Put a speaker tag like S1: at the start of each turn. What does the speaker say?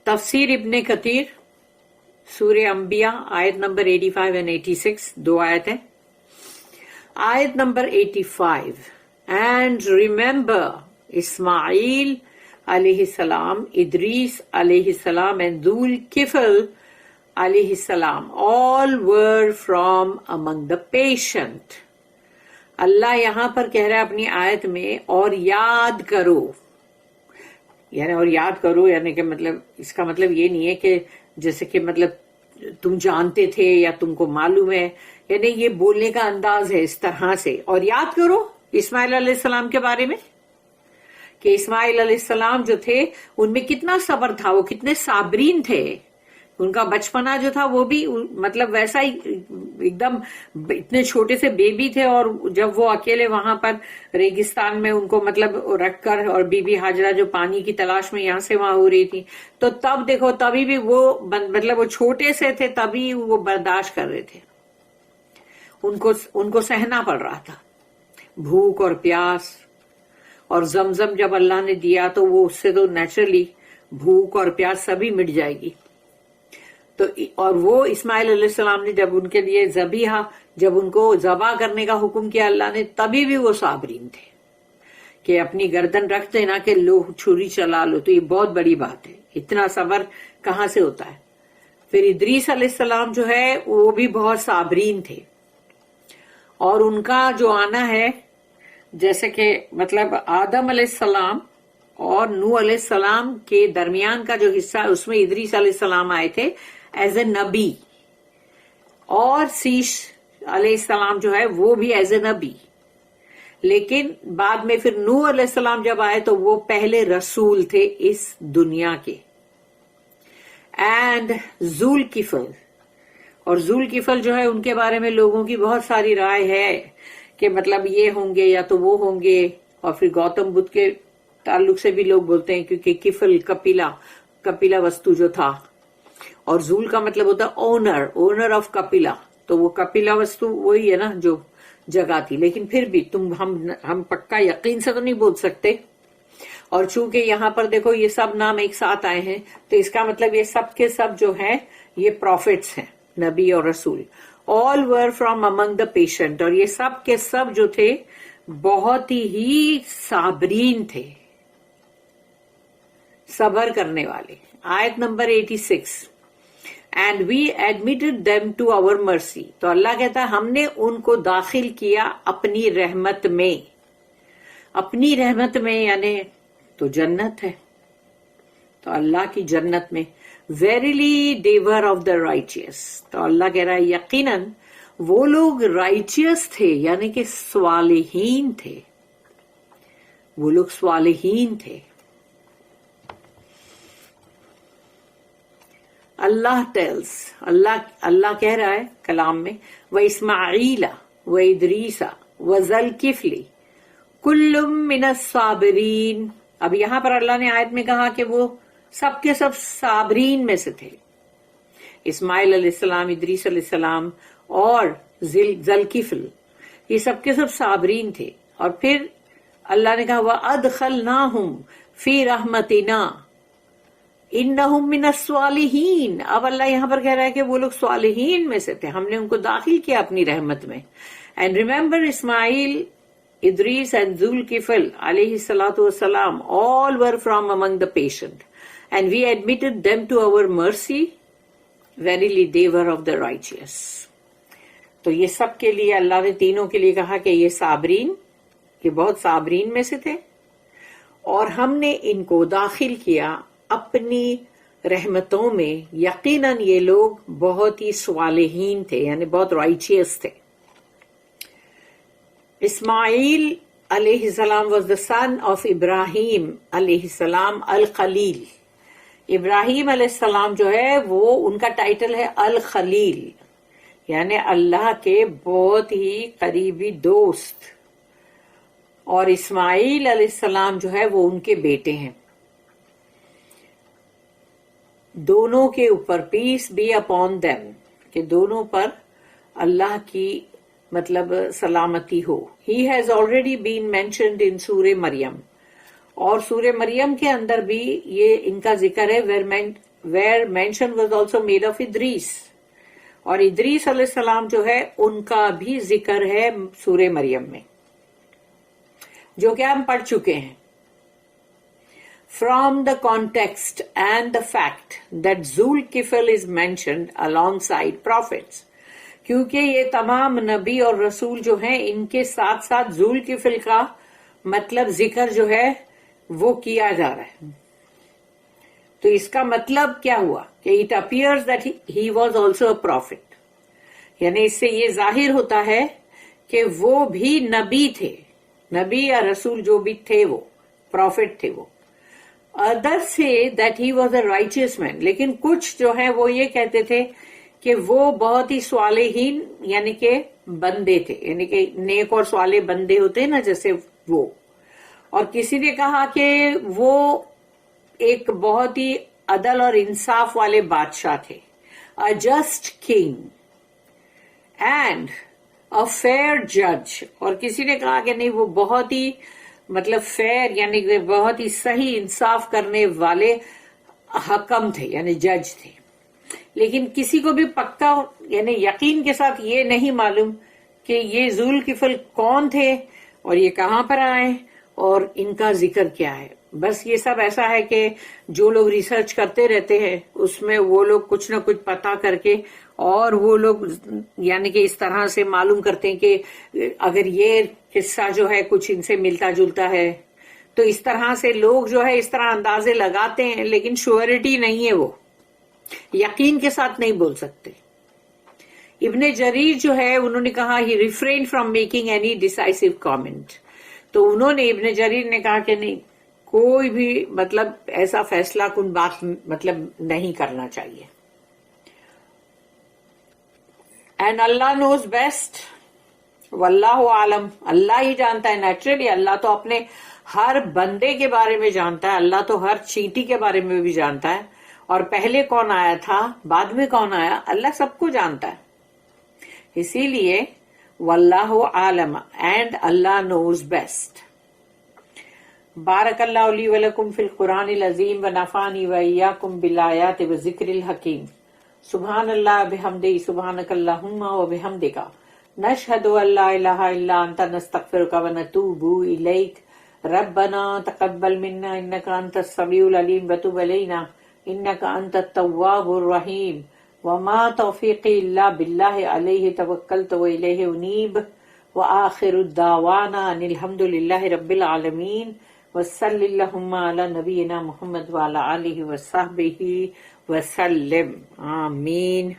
S1: तफसीर इब्ने कतीर सूरह अंबिया आयत नंबर 85 एंड 86, 2 आयत है। आयत number 85, and remember Ismail alayhi salam, Idris alayhi salam, and Dhul Kifl alayhi salam, all were from among the patient. अल्लाह यहां पर कह रहा है अपनी आयत में, और याद करो, यानी और याद करो यानी कि मतलब इसका मतलब ये नहीं है कि जैसे कि मतलब तुम जानते थे या तुमको मालूम है, यानी ये बोलने का अंदाज है इस तरह से। और याद करो इस्माइल अलैहि सलाम के बारे में कि इस्माइल अलैहिस्सलाम जो थे उनमें कितना सब्र था, वो कितने साबरीन थे। उनका बचपना जो था वो भी मतलब वैसा ही एकदम इतने छोटे से बेबी थे, और जब वो अकेले वहां पर रेगिस्तान में उनको मतलब रखकर, और बीबी हाजरा जो पानी की तलाश में यहां से वहां हो रही थी, तो तब देखो तभी भी वो मतलब वो छोटे से थे तभी वो बर्दाश्त कर रहे थे। उनको सहना पड़ रहा था भूख और प्यास, और जमजम जब अल्लाह ने दिया तो वो उससे तो नेचुरली भूख और प्यास सभी मिट जाएगी। तो और वो इस्माइल अलैहिस्सलाम ने जब उनके लिए ज़बीहा, जब उनको ज़बा करने का हुक्म किया अल्लाह ने, तभी भी वो साबरीन थे कि अपनी गर्दन रख देना कि लो छुरी चला लो, तो ये बहुत बड़ी बात है। इतना सब्र कहाँ से होता है। फिर इदरीस अलैहिस्सलाम जो है वो भी बहुत साबरीन थे, और उनका जो आना है जैसे कि मतलब आदम अलैहिस्सलाम और नूह अलैहिस्सलाम के दरमियान का जो हिस्सा है उसमें इदरीस अलैहिस्सलाम आए थे एज ए नबी, और सीश अलैहिस्सलाम जो है वो भी एज ए नबी। लेकिन बाद में फिर नूह अलैहिस्सलाम जब आए तो वो पहले रसूल थे इस दुनिया के। एंड जुल किफल, और जुल किफल जो है उनके बारे में लोगों की बहुत सारी राय है कि मतलब ये होंगे या तो वो होंगे, और फिर गौतम बुद्ध के ताल्लुक से भी लोग बोलते हैं क्योंकि किफल कपिला वस्तु जो था, और जूल का मतलब होता है ओनर ऑफ कपिला, तो वो कपिला वस्तु वही है ना जो जगह थी। लेकिन फिर भी हम पक्का यकीन से तो नहीं बोल सकते। और चूंकि यहाँ पर देखो ये सब नाम एक साथ आए हैं, तो इसका मतलब ये सब के सब जो है ये प्रॉफिट्स हैं, नबी और रसूल। All were from among the patient, और ये सब के सब जो थे बहुत ही साबरीन थे, सबर करने वाले। आयत number 86, and we admitted them to our mercy, तो अल्लाह कहता है हमने उनको दाखिल किया अपनी रहमत में। अपनी रहमत में यानी तो जन्नत है, तो अल्लाह की जन्नत में। Verily they were of the righteous, तो अल्लाह कह रहा है यकीनन वो लोग राइचियस थे, यानी कि स्वालिहीन थे, वो लोग स्वालिहीन थे। अल्लाह टेल्स, अल्लाह कह रहा है कलाम में, व इस्माईला व इदरीसा व ज़ल किफली कुल्लुम मिनस साबिरीन। अब यहां पर अल्लाह ने आयत में कहा कि वो सब के सब साबरीन में से थे। इस्माइल अलैहिस्सलाम, इदरीस अलैहिस्सलाम और ज़ुल्किफ्ल, ये सब के सब साबरीन थे। और फिर अल्लाह ने कहा व अदखलनाहुम फी रहमतिना इन्नहुम मिनस स्वालिहीन। अब अल्लाह यहां पर कह रहा है कि वो लोग स्वालिहीन में से थे, हमने उनको दाखिल किया अपनी रहमत में। And remember Ismail, Idris and Zulkifl alayhi salatu wasalam, all were from among the patient, and we admitted them to our mercy. Verily they were of the righteous. तो ये सब के लिए अल्लाह ने तीनों के लिए कहा कि ये साबरीन, ये बहुत साबरीन में से थे, और हमने इनको दाखिल किया अपनी रहमतों में। यकीनन ये लोग बहुत ही स्वालिहीन थे, यानी बहुत राइचियस थे। Ismail alayhi salam was the son of Ibrahim alayhi salam al-Khalil. Ibrahim alayhi salam जो है वो उनका टाइटल है अल-खलील, यानी अल्लाह के बहुत ही करीबी दोस्त। और इस्माइल alayhi salam जो है वो उनके बेटे हैं। दोनों के ऊपर पीस बी अपॉन देम, कि दोनों पर अल्लाह की मतलब सलामती हो। He has already been mentioned in Surah Maryam, और सूर्य मरियम के अंदर भी ये इनका जिक्र है, where mention was also made of Idris. اور ادریس علیہ السلام جو ہے ان کا بھی ذکر ہے سورہ مریم میں، جو کہ ہم پڑھ چکے ہیں. From the context and the fact that Zul-Kifl is mentioned alongside prophets، کیونکہ یہ تمام نبی اور رسول جو ہیں ان کے ساتھ ساتھ ذوالکفل کا مطلب ذکر جو ہے وہ کیا جا رہا ہے. تو اس کا مطلب کیا ہوا کہ it appears that he was also a prophet, یعنی اس سے یہ ظاہر ہوتا ہے کہ وہ بھی نبی تھے، نبی یا رسول جو بھی تھے وہ پروفٹ تھے وہ. ادر سے دیٹ ہی واز اے رائچیس مین، لیکن کچھ جو ہے وہ یہ کہتے تھے کہ وہ بہت ہی صالحین یعنی کہ بندے تھے، یعنی کہ نیک اور صالح بندے ہوتے ہیں نا جیسے وہ. اور کسی نے کہا کہ وہ ایک بہت ہی عدل اور انصاف والے بادشاہ تھے، a just king and a fair judge. اور کسی نے کہا کہ نہیں وہ بہت ہی مطلب فیئر یعنی کہ بہت ہی صحیح انصاف کرنے والے حکم تھے یعنی جج تھے. لیکن کسی کو بھی پکا یعنی یقین کے ساتھ یہ نہیں معلوم کہ یہ ذوالکفل کون تھے اور یہ کہاں پر آئے اور ان کا ذکر کیا ہے. بس یہ سب ایسا ہے کہ جو لوگ ریسرچ کرتے رہتے ہیں اس میں وہ لوگ کچھ نہ کچھ پتا کر کے اور وہ لوگ یعنی کہ اس طرح سے معلوم کرتے ہیں کہ اگر یہ قصہ جو ہے کچھ ان سے ملتا جلتا ہے تو اس طرح سے لوگ جو ہے اس طرح اندازے لگاتے ہیں، لیکن شیورٹی نہیں ہے، وہ یقین کے ساتھ نہیں بول سکتے. ابن جریر جو ہے انہوں نے کہا he refrain from making any decisive comment. تو انہوں نے ابن جریر نے کہا کہ نہیں کوئی بھی مطلب ایسا فیصلہ کن بات مطلب نہیں کرنا چاہیے. اینڈ اللہ نوز بیسٹ واللہ عالم، اللہ ہی جانتا ہے. نیچرلی اللہ تو اپنے ہر بندے کے بارے میں جانتا ہے، اللہ تو ہر چینٹی کے بارے میں بھی جانتا ہے، اور پہلے کون آیا تھا بعد میں کون آیا اللہ سب کو جانتا ہے. اسی لیے واللہ عالم اینڈ اللہ نوز بیسٹ. بارک اللہ لی ولکم فی القرآن العظیم ونفعنی وإیاکم بالآیات والذکر الحکیم. سبحان اللہ بحمدہ سبحانک اللہم وبحمدک نشہد ان لا الہ الا انت نستغفرک ونتوب الیک. ربنا تقبل منا انک انت السمیع العلیم وتب علینا انک انت التواب الرحیم. وما توفیقی الا باللہ علیہ توکلت والیہ انیب. وآخر الدعوانا ان الحمد للہ رب العالمین. وصلی اللہم علی نبینا محمد وعلی آلہ وصحبہ وسلم. آمین.